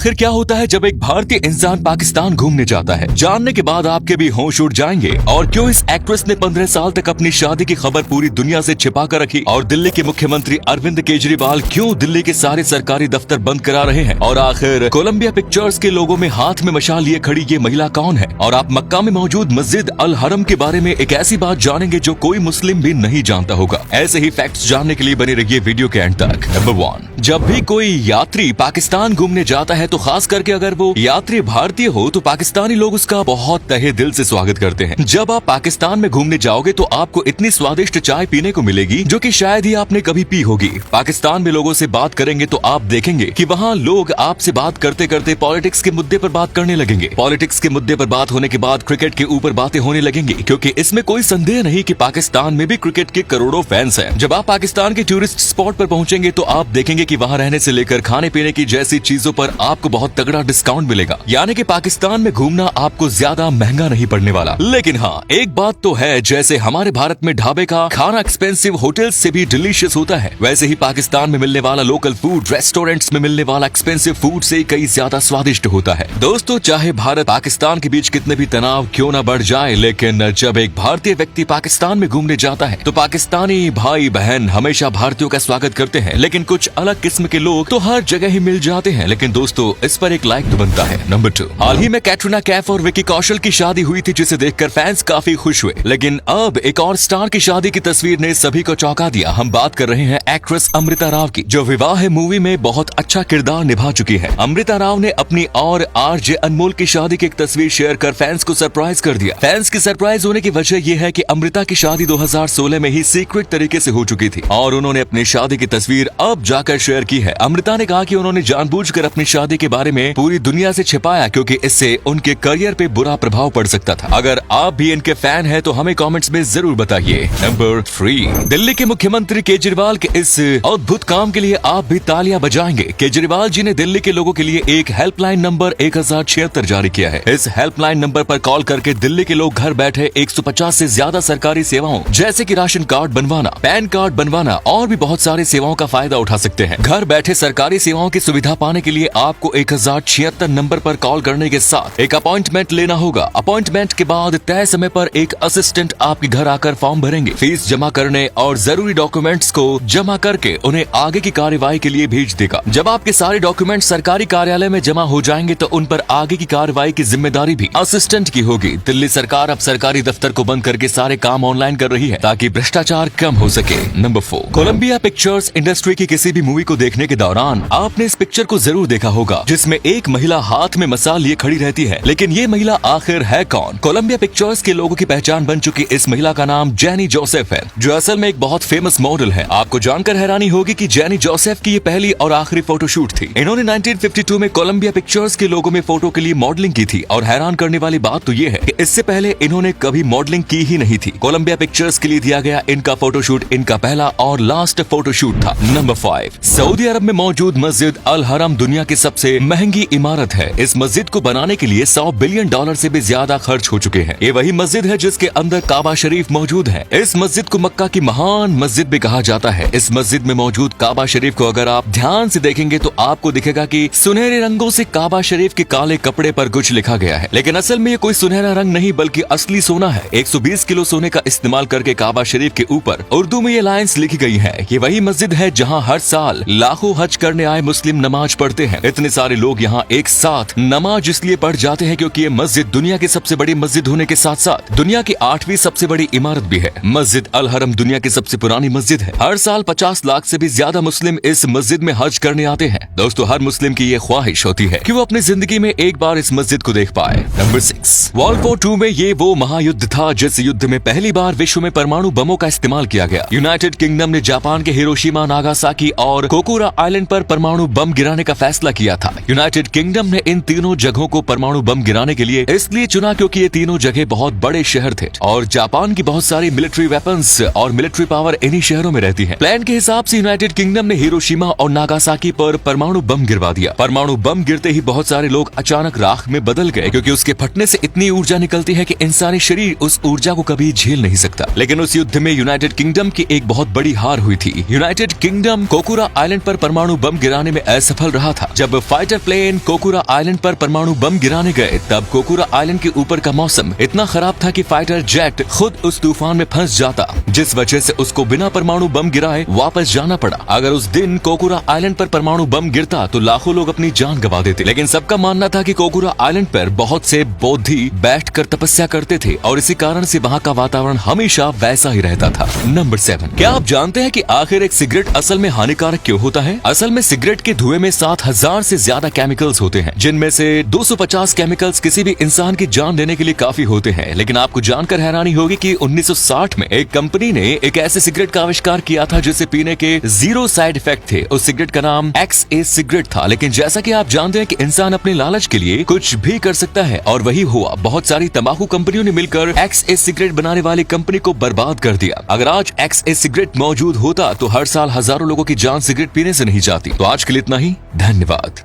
आखिर क्या होता है जब एक भारतीय इंसान पाकिस्तान घूमने जाता है? जानने के बाद आपके भी होश उड़ जाएंगे। और क्यों इस एक्ट्रेस ने 15 साल तक अपनी शादी की खबर पूरी दुनिया से छिपा कर रखी? और दिल्ली के मुख्यमंत्री अरविंद केजरीवाल क्यों दिल्ली के सारे सरकारी दफ्तर बंद करा रहे हैं? और आखिर कोलंबिया पिक्चर्स के लोगों में हाथ में मशाल लिए खड़ी ये महिला कौन है? और आप मक्का में मौजूद मस्जिद अल हरम के बारे में एक ऐसी बात जानेंगे जो कोई मुस्लिम भी नहीं जानता होगा। ऐसे ही फैक्ट्स जानने के लिए बने रहिए वीडियो के एंड तक। नंबर 1, जब भी कोई यात्री पाकिस्तान घूमने जाता है तो खास करके अगर वो यात्री भारतीय हो तो पाकिस्तानी लोग उसका बहुत तहे दिल से स्वागत करते हैं। जब आप पाकिस्तान में घूमने जाओगे तो आपको इतनी स्वादिष्ट चाय पीने को मिलेगी जो कि शायद ही आपने कभी पी होगी। पाकिस्तान में लोगों से बात करेंगे तो आप देखेंगे कि वहाँ लोग आपसे बात करते करते पॉलिटिक्स के मुद्दे पर बात करने लगेंगे। पॉलिटिक्स के मुद्दे पर बात होने के बाद क्रिकेट के ऊपर बातें होने लगेंगी, क्योंकि इसमें कोई संदेह नहीं कि पाकिस्तान में भी क्रिकेट के करोड़ों फैंस हैं। जब आप पाकिस्तान के टूरिस्ट स्पॉट पर पहुंचेंगे तो आप देखेंगे कि वहां रहने से लेकर खाने पीने की जैसी चीजों पर आपको बहुत तगड़ा डिस्काउंट मिलेगा। यानी कि पाकिस्तान में घूमना आपको ज्यादा महंगा नहीं पड़ने वाला। लेकिन हाँ, एक बात तो है, जैसे हमारे भारत में ढाबे का खाना एक्सपेंसिव होटल से भी डिलीशियस होता है, वैसे ही पाकिस्तान में मिलने वाला लोकल फूड रेस्टोरेंट्स में मिलने वाला एक्सपेंसिव फूड से कई ज्यादा स्वादिष्ट होता है। दोस्तों, चाहे भारत पाकिस्तान के बीच कितने भी तनाव क्यों न बढ़ जाए, लेकिन जब एक भारतीय व्यक्ति पाकिस्तान में घूमने जाता है तो पाकिस्तानी भाई बहन हमेशा भारतीयों का स्वागत करते हैं। लेकिन कुछ अलग किस्म के लोग तो हर जगह ही मिल जाते हैं। लेकिन दोस्तों, इस पर एक लाइक तो बनता है। नंबर 2, हाल ही में कैटरीना कैफ और विकी कौशल की शादी हुई थी, जिसे देखकर फैंस काफी खुश हुए। लेकिन अब एक और स्टार की शादी की तस्वीर ने सभी को चौंका दिया। हम बात कर रहे हैं एक्ट्रेस अमृता राव की, जो विवाह है मूवी में बहुत अच्छा किरदार निभा चुकी है। अमृता राव ने अपनी और आरजे अनमोल की शादी की एक तस्वीर शेयर कर फैंस को सरप्राइज कर दिया। फैंस की सरप्राइज होने की वजह यह है कि अमृता की शादी 2016 में ही सीक्रेट तरीके से हो चुकी थी और उन्होंने अपनी शादी की तस्वीर अब जाकर शेयर की है। अमृता ने कहा कि उन्होंने जानबूझकर अपनी शादी के बारे में पूरी दुनिया से छिपाया, क्योंकि इससे उनके करियर पे बुरा प्रभाव पड़ सकता था। अगर आप भी इनके फैन हैं तो हमें कमेंट्स में जरूर बताइए। नंबर 3, दिल्ली के मुख्यमंत्री केजरीवाल के इस अद्भुत काम के लिए आप भी तालियां बजाएंगे। केजरीवाल जी ने दिल्ली के लोगों के लिए एक हेल्पलाइन नंबर 1076 जारी किया है। इस हेल्पलाइन नंबर पर कॉल करके दिल्ली के लोग घर बैठे 150 से ज्यादा सरकारी सेवाओं जैसे कि राशन कार्ड बनवाना, पैन कार्ड बनवाना और भी बहुत सारी सेवाओं का फायदा उठा सकते हैं। घर बैठे सरकारी सेवाओं की सुविधा पाने के लिए आपको 1076 नंबर पर कॉल करने के साथ एक अपॉइंटमेंट लेना होगा। अपॉइंटमेंट के बाद तय समय पर एक असिस्टेंट आपके घर आकर फॉर्म भरेंगे, फीस जमा करने और जरूरी डॉक्यूमेंट्स को जमा करके उन्हें आगे की कार्यवाही के लिए भेज देगा। जब आपके सारे डॉक्यूमेंट सरकारी कार्यालय में जमा हो जाएंगे तो उन पर आगे की कार्यवाही की जिम्मेदारी भी असिस्टेंट की होगी। दिल्ली सरकार अब सरकारी दफ्तर को बंद करके सारे काम ऑनलाइन कर रही है ताकि भ्रष्टाचार कम हो सके। नंबर 4, कोलंबिया पिक्चर्स इंडस्ट्री की किसी भी मूवी को देखने के दौरान आपने इस पिक्चर को जरूर देखा होगा, जिसमें एक महिला हाथ में मसाल लिए खड़ी रहती है। लेकिन ये महिला आखिर है कौन? कोलंबिया पिक्चर्स के लोगों की पहचान बन चुकी इस महिला का नाम जेनी जोसेफ है, जो असल में एक बहुत फेमस मॉडल है। आपको जानकर हैरानी होगी कि जेनी जोसेफ की ये पहली और आखिरी फोटोशूट थी। इन्होंने 1952 में कोलंबिया पिक्चर्स के लोगों में फोटो के लिए मॉडलिंग की थी और हैरान करने वाली बात तो ये है कि इससे पहले इन्होंने कभी मॉडलिंग की ही नहीं थी। कोलंबिया पिक्चर्स के लिए दिया गया इनका फोटोशूट इनका पहला और लास्ट फोटोशूट था। नंबर 5, सऊदी अरब में मौजूद मस्जिद अल हरम दुनिया की सबसे महंगी इमारत है। इस मस्जिद को बनाने के लिए $100 बिलियन से भी ज्यादा खर्च हो चुके हैं। ये वही मस्जिद है जिसके अंदर काबा शरीफ मौजूद है। इस मस्जिद को मक्का की महान मस्जिद भी कहा जाता है। इस मस्जिद में मौजूद काबा शरीफ को अगर आप ध्यान से देखेंगे तो आपको दिखेगा कि सुनहरे रंगों से काबा शरीफ के काले कपड़े पर कुछ लिखा गया है, लेकिन असल में ये कोई सुनहरा रंग नहीं बल्कि असली सोना है। 120 किलो सोने का इस्तेमाल करके काबा शरीफ के ऊपर उर्दू में ये लाइंस लिखी गई है। ये वही मस्जिद है जहाँ हर साल लाखों हज करने आए मुस्लिम नमाज पढ़ते हैं। इतने सारे लोग यहाँ एक साथ नमाज इसलिए पढ़ जाते हैं क्योंकि ये मस्जिद दुनिया की सबसे बड़ी मस्जिद होने के साथ साथ दुनिया की 8वीं सबसे बड़ी इमारत भी है। मस्जिद अल हरम दुनिया की सबसे पुरानी मस्जिद है। हर साल 50 लाख से भी ज्यादा मुस्लिम इस मस्जिद में हज करने आते हैं। दोस्तों, हर मुस्लिम की ये ख्वाहिश होती है कि वो अपनी जिंदगी में एक बार इस मस्जिद को देख पाए। नंबर 6, वर्ल्ड वॉर 2 में ये वो महायुद्ध था जिस युद्ध में पहली बार विश्व में परमाणु बमों का इस्तेमाल किया गया। यूनाइटेड किंगडम ने जापान के हिरोशिमा, नागासाकी और कोकुरा आइलैंड पर परमाणु बम गिराने का फैसला किया था। यूनाइटेड किंगडम ने इन तीनों जगहों को परमाणु बम गिराने के लिए इसलिए चुना क्योंकि ये तीनों जगह बहुत बड़े शहर थे और जापान की बहुत सारी मिलिट्री वेपन्स और मिलिट्री पावर इन्हीं शहरों में रहती है। प्लान के हिसाब से यूनाइटेड किंगडम ने हिरोशिमा और नागासाकी पर परमाणु बम गिरवा दिया। परमाणु बम गिरते ही बहुत सारे लोग अचानक राख में बदल गए क्योंकि उसके फटने से इतनी ऊर्जा निकलती है कि इंसानी शरीर उस ऊर्जा को कभी झेल नहीं सकता। लेकिन उस युद्ध में यूनाइटेड किंगडम की एक बहुत बड़ी हार हुई थी। यूनाइटेड किंगडम कोकुरा आइलैंड पर परमाणु बम गिराने में असफल रहा था। जब फाइटर प्लेन कोकुरा आइलैंड पर परमाणु बम गिराने गए तब कोकुरा आइलैंड के ऊपर का मौसम इतना खराब था कि फाइटर जेट खुद उस तूफान में फंस जाता, जिस वजह से उसको बिना परमाणु बम गिराए वापस जाना पड़ा। अगर उस दिन कोकुरा आइलैंड पर परमाणु बम गिरता तो लाखों लोग अपनी जान गंवा देते, लेकिन सबका मानना था कि कोकुरा आइलैंड पर बहुत से बौद्धि बैठकर तपस्या करते थे और इसी कारण से वहाँ का वातावरण हमेशा वैसा ही रहता था। नंबर 7, क्या आप जानते हैं कि आखिर एक सिगरेट असल में हानिकारक क्यों होता है? असल में सिगरेट के धुएं में 7000 से ज्यादा केमिकल्स होते हैं, जिनमें से 250 केमिकल्स किसी भी इंसान की जान लेने के लिए काफी होते हैं। लेकिन आपको जानकर हैरानी होगी कि 1960 में एक कंपनी ने एक ऐसे सिगरेट का आविष्कार किया था जिसे पीने के 0 साइड इफेक्ट थे। उस सिगरेट का नाम XA सिगरेट था। लेकिन जैसा कि आप जानते हैं कि इंसान अपने लालच के लिए कुछ भी कर सकता है और वही हुआ। बहुत सारी तंबाकू कंपनियों ने मिलकर XA सिगरेट बनाने वाली कंपनी को बर्बाद कर दिया। अगर आज XA सिगरेट मौजूद होता तो हर साल हजारों लोगों की जान सिगरेट पीने से नहीं जाती। तो आज के लिए इतना ही, धन्यवाद।